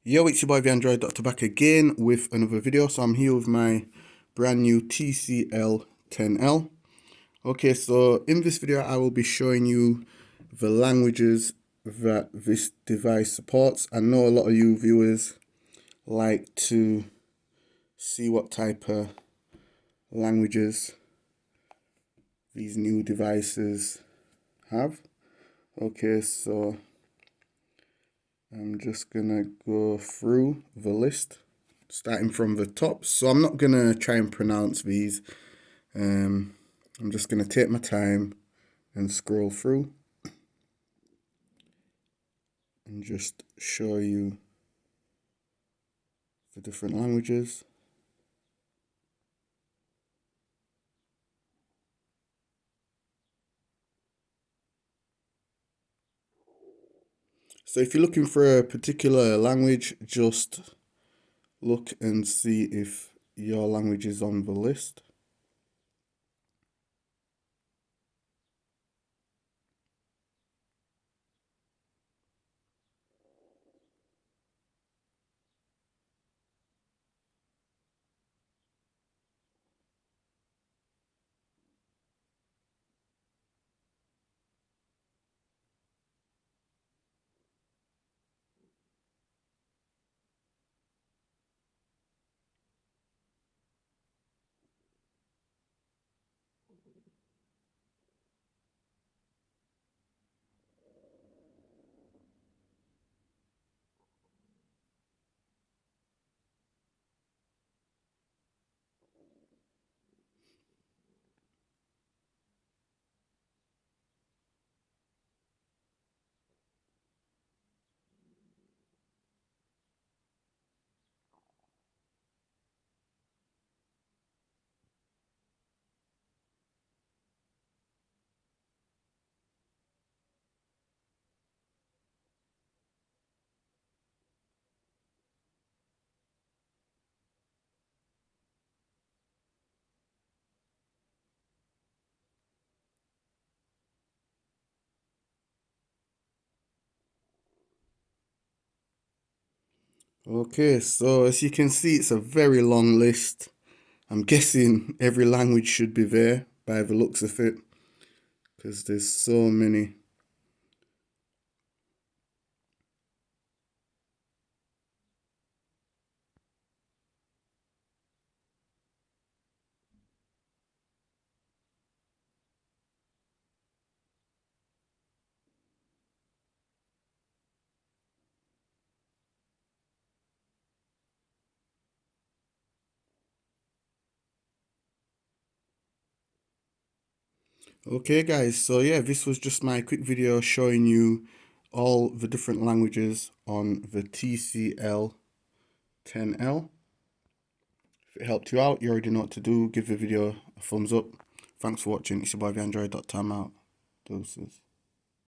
Yo, it's your boy the Android Doctor back again with another video. So I'm here with my brand new TCL 10L. Okay, so in this video I will be showing you the languages that this device supports. I know a lot of you viewers like to see what type of languages these new devices have. Okay, so I'm just gonna go through the list starting from the top. So I'm not gonna try and pronounce these. I'm just gonna take my time and scroll through and just show you the different languages. So if you're looking for a particular language, just look and see if your language is on the list. Okay, so as you can see, it's a very long list. I'm guessing every language should be there by the looks of it, because there's so many. Okay guys, so yeah, this was just my quick video showing you all the different languages on the TCL 10L. If it helped you out, you already know what to do. Give the video a thumbs up. Thanks for watching. It's your boy the Android Doctor. I'm out. Deuces.